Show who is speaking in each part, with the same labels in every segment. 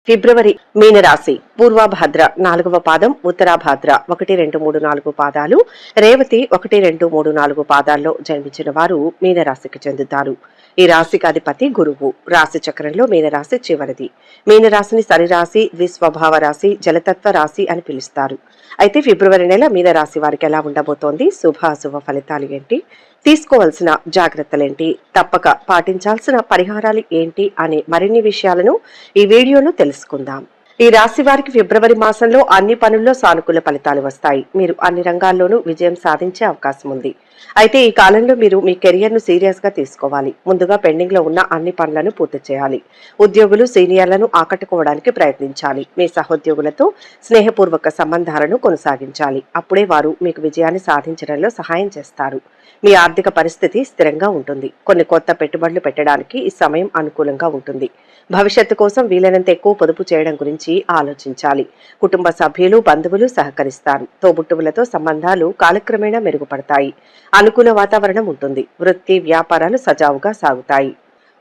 Speaker 1: ఫిబ్రవరి మీనరాశి పూర్వభాద్ర 4వ పాదం, ఉత్తరాభాద్ర 1, 2, 3, 4 పాదాలు, రేవతి 1, 2, 3, 4 పాదాల్లో జన్మించిన వారు మీనరాశికి చెందుతారు. ఈ రాశికి అధిపతి గురువు. రాశి చక్రంలో మీనరాశి చివరిది. మీనరాశిని సరిరాశి, ద్విస్వభావ రాశి, జలతత్వ రాశి అని పిలుస్తారు. అయితే ఫిబ్రవరి నెల మీనరాశి వారికి ఎలా ఉండబోతోంది, శుభ అశుభ ఫలితాలు ఏంటి, తీసుకోవాల్సిన జాగ్రత్తలేంటి, తప్పక పాటించాల్సిన పరిహారాలు ఏంటి అనే మరిన్ని విషయాలను ఈ వీడియోలో తెలుసుకుందాం. ఈ రాశి వారికి ఫిబ్రవరి మాసంలో అన్ని పనుల్లో సానుకూల ఫలితాలు వస్తాయి. మీరు అన్ని రంగాల్లోనూ విజయం సాధించే అవకాశం ఉంది. అయితే ఈ కాలంలో మీరు మీ కెరియర్ ను సీరియస్ గా తీసుకోవాలి. ముందుగా పెండింగ్ లో ఉన్న అన్ని పనులను పూర్తి చేయాలి. ఉద్యోగులు సీనియర్లను ఆకట్టుకోవడానికి ప్రయత్నించాలి. మీ సహోద్యోగులతో స్నేహపూర్వక సంబంధాలను కొనసాగించాలి. అప్పుడే వారు మీకు విజయాన్ని సాధించడంలో సహాయం చేస్తారు. మీ ఆర్థిక పరిస్థితి స్థిరంగా ఉంటుంది. కొన్ని కొత్త పెట్టుబడులు పెట్టడానికి ఈ సమయం అనుకూలంగా ఉంటుంది. భవిష్యత్తు కోసం వీలైనంత ఎక్కువ పొదుపు చేయడం గురించి ఆలోచించాలి. కుటుంబ సభ్యులు, బంధువులు సహకరిస్తారు. తోబుట్టువులతో సంబంధాలు కాలక్రమేణా మెరుగుపడతాయి. అనుకూల వాతావరణం ఉంటుంది. వృత్తి, వ్యాపారాలు సజావుగా సాగుతాయి.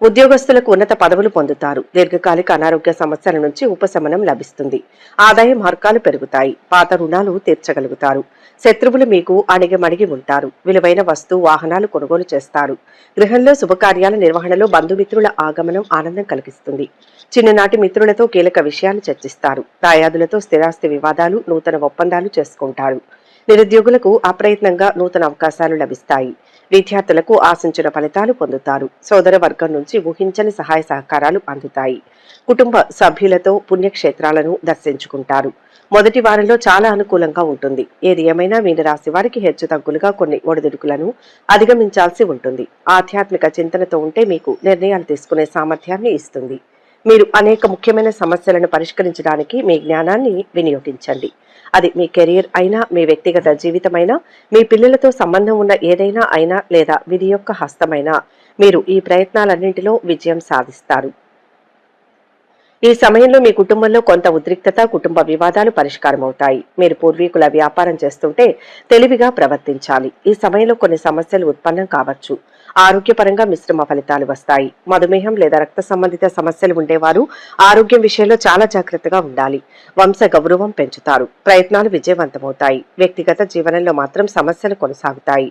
Speaker 1: ఉద్యోగస్తులకు ఉన్నత పదవులు పొందుతారు. దీర్ఘకాలిక అనారోగ్య సమస్యల నుంచి ఉపశమనం లభిస్తుంది. ఆదాయ మార్గాలు పెరుగుతాయి. పాత రుణాలు తీర్చగలుగుతారు. శత్రువులు మీకు అణిగిమణిగి ఉంటారు. విలువైన వస్తు వాహనాలు కొనుగోలు చేస్తారు. గృహంలో శుభకార్యాల నిర్వహణలో బంధుమిత్రుల ఆగమనం ఆనందం కలిగిస్తుంది. చిన్ననాటి మిత్రులతో కీలక విషయాలు చర్చిస్తారు. దాయాదులతో స్థిరాస్తి వివాదాలు, నూతన ఒప్పందాలు చేసుకుంటారు. నిరుద్యోగులకు అప్రయత్నంగా నూతన అవకాశాలు లభిస్తాయి. విద్యార్థులకు ఆశించిన ఫలితాలు పొందుతారు. సోదర వర్గం నుంచి ఊహించని సహాయ సహకారాలు అందుతాయి. కుటుంబ సభ్యులతో పుణ్యక్షేత్రాలను దర్శించుకుంటారు. మొదటి వారంలో చాలా అనుకూలంగా ఉంటుంది. ఏది ఏమైనా మీనరాశి వారికి హెచ్చుతగ్గులుగా కొన్ని ఒడిదుడుకులను అధిగమించాల్సి ఉంటుంది. ఆధ్యాత్మిక చింతనతో ఉంటే మీకు నిర్ణయాలు తీసుకునే సామర్థ్యాన్ని ఇస్తుంది. మీరు అనేక ముఖ్యమైన సమస్యలను పరిష్కరించడానికి మీ జ్ఞానాన్ని వినియోగించండి. అది మీ కెరీర్ అయినా, మీ వ్యక్తిగత జీవితమైనా, మీ పిల్లలతో సంబంధం ఉన్న ఏదైనా అయినా, లేదా విధి యొక్క హస్తమైనా, మీరు ఈ ప్రయత్నాలన్నింటిలో విజయం సాధిస్తారు. ఈ సమయంలో మీ కుటుంబంలో కొంత ఉద్రిక్తత, కుటుంబ వివాదాలు పరిష్కారం అవుతాయి. మీరు పూర్వీకుల వ్యాపారం చేస్తుంటే తెలివిగా ప్రవర్తించాలి. ఈ సమయంలో కొన్ని సమస్యలు ఉత్పన్నం కావచ్చు. ఆరోగ్యపరంగా మిశ్రమ ఫలితాలు వస్తాయి. మధుమేహం లేదా రక్త సంబంధిత సమస్యలు ఉండేవారు ఆరోగ్యం విషయంలో చాలా జాగ్రత్తగా ఉండాలి. వంశ గౌరవం పెంచుతారు. ప్రయత్నాలు విజయవంతమవుతాయి. వ్యక్తిగత జీవనంలో మాత్రం సమస్యలు కొనసాగుతాయి.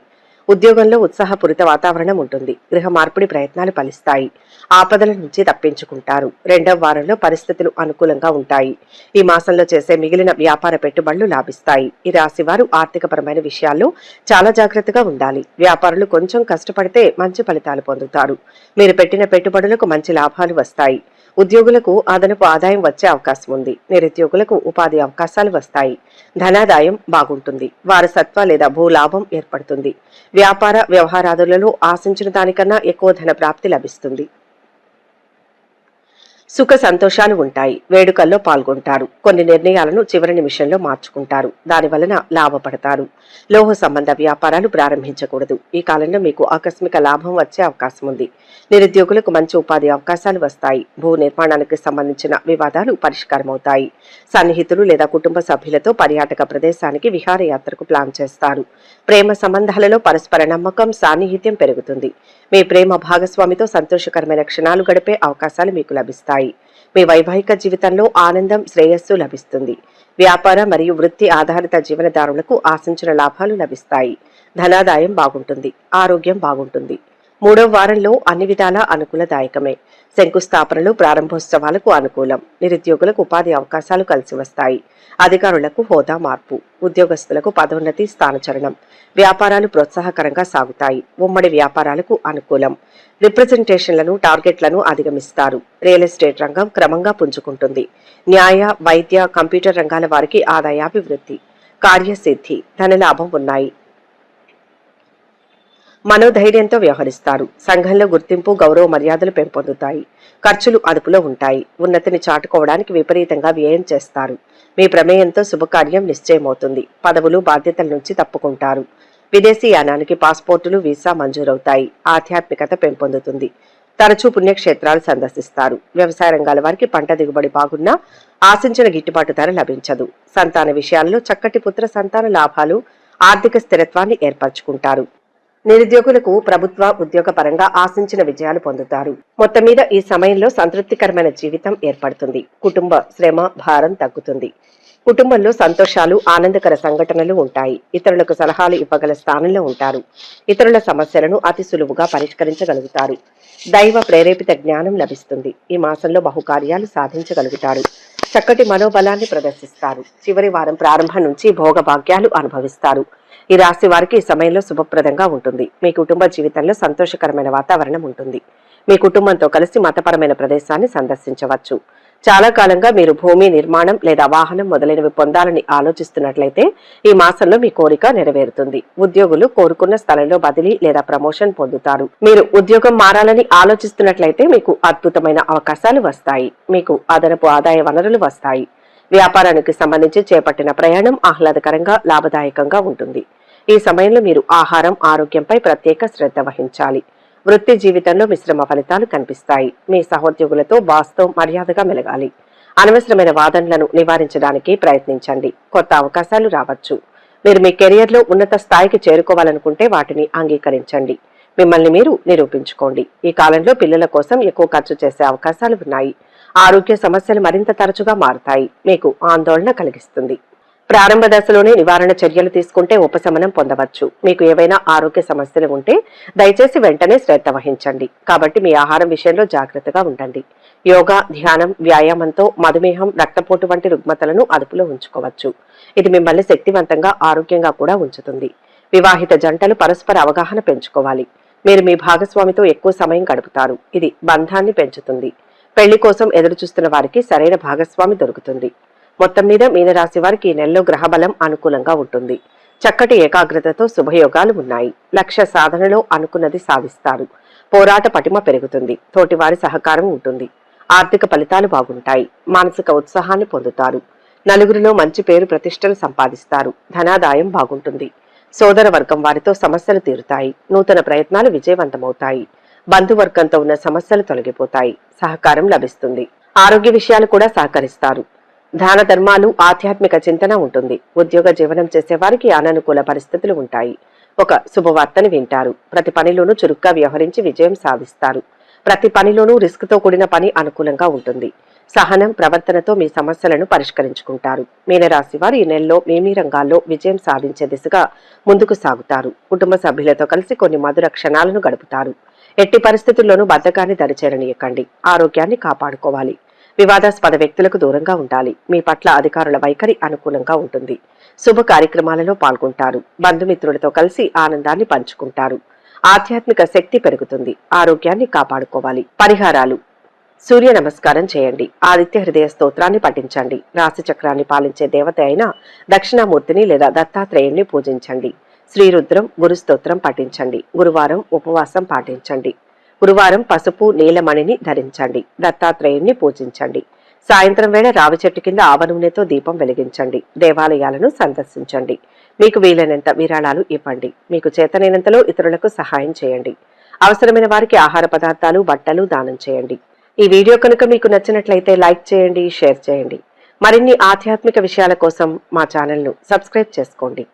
Speaker 1: ఉద్యోగంలో ఉత్సాహపూరిత వాతావరణం ఉంటుంది. గృహ మార్పిడి ప్రయత్నాలు ఫలిస్తాయి. ఆపదల నుంచి తప్పించుకుంటారు. రెండవ వారంలో పరిస్థితులు అనుకూలంగా ఉంటాయి. ఈ మాసంలో చేసే మిగిలిన వ్యాపార పెట్టుబడులు లాభిస్తాయి. ఈ రాశి వారు ఆర్థికపరమైన విషయాల్లో చాలా జాగ్రత్తగా ఉండాలి. వ్యాపారులు కొంచెం కష్టపడితే మంచి ఫలితాలు పొందుతారు. మీరు పెట్టిన పెట్టుబడులకు మంచి లాభాలు వస్తాయి. ఉద్యోగులకు అదనపు ఆదాయం వచ్చే అవకాశం ఉంది. నిరుద్యోగులకు ఉపాధి అవకాశాలు వస్తాయి. ధనాదాయం బాగుంటుంది. వారసత్వ లేదా భూలాభం ఏర్పడుతుంది. వ్యాపార వ్యవహారాదులలో ఆశించిన దానికన్నా ఎక్కువ ధన ప్రాప్తి లభిస్తుంది. సుఖ సంతోషాలు ఉంటాయి. వేడుకల్లో పాల్గొంటారు. కొన్ని నిర్ణయాలను చివరి నిమిషంలో మార్చుకుంటారు. దాని వలన లాభపడతారు. లోహ సంబంధ వ్యాపారాలు ప్రారంభించకూడదు. ఈ కాలంలో మీకు ఆకస్మిక లాభం వచ్చే అవకాశం ఉంది. నిరుద్యోగులకు మంచి ఉపాధి అవకాశాలు వస్తాయి. భూ నిర్మాణానికి సంబంధించిన వివాదాలు పరిష్కారమవుతాయి. సన్నిహితులు లేదా కుటుంబ సభ్యులతో పర్యాటక ప్రదేశానికి విహారయాత్రకు ప్లాన్ చేస్తారు. ప్రేమ సంబంధాలలో పరస్పర నమ్మకం, సాన్నిహిత్యం పెరుగుతుంది. మీ ప్రేమ భాగస్వామితో సంతోషకరమైన క్షణాలు గడిపే అవకాశాలు మీకు లభిస్తాయి. మీ వైవాహిక జీవితంలో ఆనందం, శ్రేయస్సు లభిస్తుంది. వ్యాపార మరియు వృత్తి ఆధారిత జీవనదారులకు ఆశించిన లాభాలు లభిస్తాయి. ధనాదాయం బాగుంటుంది. ఆరోగ్యం బాగుంటుంది. మూడవ వారంలో అన్ని విధాలా అనుకూలదాయకమే. శంకుస్థాపనలు, ప్రారంభోత్సవాలకు అనుకూలం. నిరుద్యోగులకు ఉపాధి అవకాశాలు కలిసి వస్తాయి. అధికారులకు హోదా మార్పు. ఉద్యోగస్తులకు పదోన్నతి, స్థానచలనం. వ్యాపారాలు ప్రోత్సాహకరంగా సాగుతాయి. ఉమ్మడి వ్యాపారాలకు అనుకూలం. రిప్రజెంటేషన్లను, టార్గెట్లను అధిగమిస్తారు. రియల్ ఎస్టేట్ రంగం క్రమంగా పుంజుకుంటుంది. న్యాయ, వైద్య, కంప్యూటర్ రంగాల వారికి ఆదాయాభివృద్ధి, కార్యసిద్ధి, ధనలాభం ఉన్నాయి. మనోధైర్యంతో వ్యవహరిస్తారు. సంఘంలో గుర్తింపు, గౌరవ మర్యాదలు పెంపొందుతాయి. ఖర్చులు అదుపులో ఉంటాయి. ఉన్నతిని చాటుకోవడానికి విపరీతంగా వ్యయం చేస్తారు. మీ ప్రమేయంతో శుభకార్యం నిశ్చయమవుతుంది. పదవులు, బాధ్యతల నుంచి తప్పుకుంటారు. విదేశీ యానానికి పాస్పోర్టులు, వీసా మంజూరవుతాయి. ఆధ్యాత్మికత పెంపొందుతుంది. తరచూ పుణ్యక్షేత్రాలు సందర్శిస్తారు. వ్యవసాయ రంగాల వారికి పంట దిగుబడి బాగున్నా ఆశించిన గిట్టుబాటు ధర లభించదు. సంతాన విషయాల్లో చక్కటి పుత్ర సంతాన లాభాలు, ఆర్థిక స్థిరత్వాన్ని ఏర్పరచుకుంటారు. నిరుద్యోగులకు ప్రభుత్వ ఉద్యోగ పరంగా ఆశించిన విజయాలు పొందుతారు. మొత్తం మీద ఈ సమయంలో సంతృప్తికరమైన జీవితం ఏర్పడుతుంది. కుటుంబ శ్రమ భారం తగ్గుతుంది. కుటుంబంలో సంతోషాలు ఆనందకర సంఘటనలు ఉంటాయి. ఇతరులకు సలహాలు ఇవ్వగల స్థానంలో ఉంటారు. ఇతరుల సమస్యలను అతి సులువుగా పరిష్కరించగలుగుతారు. దైవ ప్రేరేపిత జ్ఞానం లభిస్తుంది. ఈ మాసంలో బహుకార్యాలు సాధించగలుగుతారు. చక్కటి మనోబలాన్ని ప్రదర్శిస్తారు. చివరి వారం ప్రారంభం నుంచి భోగభాగ్యాలు అనుభవిస్తారు. ఈ రాశి వారికి ఈ సమయంలో శుభప్రదంగా ఉంటుంది. మీ కుటుంబ జీవితంలో సంతోషకరమైన వాతావరణం ఉంటుంది. మీ కుటుంబంతో కలిసి మతపరమైన ప్రదేశాన్ని సందర్శించవచ్చు. చాలా కాలంగా మీరు భూమి నిర్మాణం లేదా వాహనం మొదలైనవి పొందాలని ఆలోచిస్తున్నట్లయితే ఈ మాసంలో మీ కోరిక నెరవేరుతుంది. ఉద్యోగులు కోరుకున్న స్థలంలో బదిలీ లేదా ప్రమోషన్ పొందుతారు. మీరు ఉద్యోగం మారాలని ఆలోచిస్తున్నట్లయితే మీకు అద్భుతమైన అవకాశాలు వస్తాయి. మీకు అదనపు ఆదాయ వనరులు వస్తాయి. వ్యాపారానికి సంబంధించి చేపట్టిన ప్రయాణం ఆహ్లాదకరంగా లాభదాయకంగా ఉంటుంది. ఈ సమయంలో మీరు ఆహారం ఆరోగ్యంపై ప్రత్యేక శ్రద్ధ వహించాలి. వృత్తి జీవితంలో మిశ్రమ ఫలితాలు కనిపిస్తాయి. మీ సహోద్యోగులతో బాస్తో మర్యాదగా మెలగాలి. అనవసరమైన వాదనలను నివారించడానికి ప్రయత్నించండి. కొత్త అవకాశాలు రావచ్చు. మీరు మీ కెరియర్లో ఉన్నత స్థాయికి చేరుకోవాలనుకుంటే వాటిని అంగీకరించండి. మిమ్మల్ని మీరు నిరూపించుకోండి. ఈ కాలంలో పిల్లల కోసం ఎక్కువ ఖర్చు చేసే అవకాశాలు ఉన్నాయి. ఆరోగ్య సమస్యలు మరింత తరచుగా మారుతాయి. మీకు ఆందోళన కలిగిస్తుంది. ప్రారంభ దశలోనే నివారణ చర్యలు తీసుకుంటే ఉపశమనం పొందవచ్చు. మీకు ఏవైనా ఆరోగ్య సమస్యలు ఉంటే దయచేసి వెంటనే శ్రద్ధ వహించండి. కాబట్టి మీ ఆహారం విషయంలో జాగ్రత్తగా ఉండండి. యోగా, ధ్యానం, వ్యాయామంతో మధుమేహం, రక్తపోటు వంటి రుగ్మతలను అదుపులో ఉంచుకోవచ్చు. ఇది మిమ్మల్ని శక్తివంతంగా ఆరోగ్యంగా కూడా ఉంచుతుంది. వివాహిత జంటలు పరస్పర అవగాహన పెంచుకోవాలి. మీరు మీ భాగస్వామితో ఎక్కువ సమయం గడుపుతారు. ఇది బంధాన్ని పెంచుతుంది. పెళ్లి కోసం ఎదురు చూస్తున్న వారికి సరైన భాగస్వామి దొరుకుతుంది. మొత్తం మీద మీనరాశి వారికి ఈ నెలలో గ్రహబలం అనుకూలంగా ఉంటుంది. చక్కటి ఏకాగ్రతతో శుభయోగాలు ఉన్నాయి. లక్ష్య సాధనలో అనుకున్నది సాధిస్తారు. పోరాట పటిమ పెరుగుతుంది. తోటివారి సహకారం ఉంటుంది. ఆర్థిక ఫలితాలు బాగుంటాయి. మానసిక ఉత్సాహాన్ని పొందుతారు. నలుగురిలో మంచి పేరు ప్రతిష్టలు సంపాదిస్తారు. ధనాదాయం బాగుంటుంది. సోదర వర్గం వారితో సమస్యలు తీరుతాయి. నూతన ప్రయత్నాలు విజయవంతమవుతాయి. బంధువర్గంతో ఉన్న సమస్యలు తొలగిపోతాయి. సహకారం లభిస్తుంది. ఆరోగ్య విషయాలు కూడా సహకరిస్తారు. దాన ధర్మాలు, ఆధ్యాత్మిక చింతన ఉంటుంది. ఉద్యోగ జీవనం చేసే వారికి అనానుకూల పరిస్థితులు ఉంటాయి. ఒక శుభవార్తని వింటారు. ప్రతి పనిలోనూ చురుగ్గా వ్యవహరించి విజయం సాధిస్తారు. ప్రతి పనిలోనూ రిస్క్ తో కూడిన పని అనుకూలంగా ఉంటుంది. సహనం, ప్రవర్తనతో మీ సమస్యలను పరిష్కరించుకుంటారు. మీనరాశి వారు ఈ నెలలో మీ రంగాల్లో విజయం సాధించే దిశగా ముందుకు సాగుతారు. కుటుంబ సభ్యులతో కలిసి కొన్ని మధుర క్షణాలను గడుపుతారు. ఎట్టి పరిస్థితుల్లోనూ బద్ధకాన్ని దరిచేరనీయకండి. ఆరోగ్యాన్ని కాపాడుకోవాలి. వివాదాస్పద వ్యక్తులకు దూరంగా ఉండాలి. మీ పట్ల అధికారుల వైఖరి అనుకూలంగా ఉంటుంది. శుభ కార్యక్రమాలలో పాల్గొంటారు. బంధుమిత్రులతో కలిసి ఆనందాన్ని పంచుకుంటారు. ఆధ్యాత్మిక శక్తి పెరుగుతుంది. ఆరోగ్యాన్ని కాపాడుకోవాలి. పరిహారాలు: సూర్య నమస్కారం చేయండి. ఆదిత్య హృదయ స్తోత్రాన్ని పఠించండి. రాశి చక్రాన్ని పాలించే దేవత అయిన దక్షిణామూర్తిని లేదా దత్తాత్రేయుణ్ణి పూజించండి. శ్రీరుద్రం, గురు స్తోత్రం పఠించండి. గురువారం ఉపవాసం పాటించండి. గురువారం పసుపు నీలమణిని ధరించండి. దత్తాత్రేయుణ్ణి పూజించండి. సాయంత్రం వేళ రావి చెట్టు కింద ఆవ నూనెతో దీపం వెలిగించండి. దేవాలయాలను సందర్శించండి. మీకు వీలైనంత విరాళాలు ఇవ్వండి. మీకు చేతనైనంతలో ఇతరులకు సహాయం చేయండి. అవసరమైన వారికి ఆహార పదార్థాలు, బట్టలు దానం చేయండి. ఈ వీడియో కనుక మీకు నచ్చినట్లయితే లైక్ చేయండి, షేర్ చేయండి. మరిన్ని ఆధ్యాత్మిక విషయాల కోసం మా ఛానల్ను సబ్స్క్రైబ్ చేసుకోండి.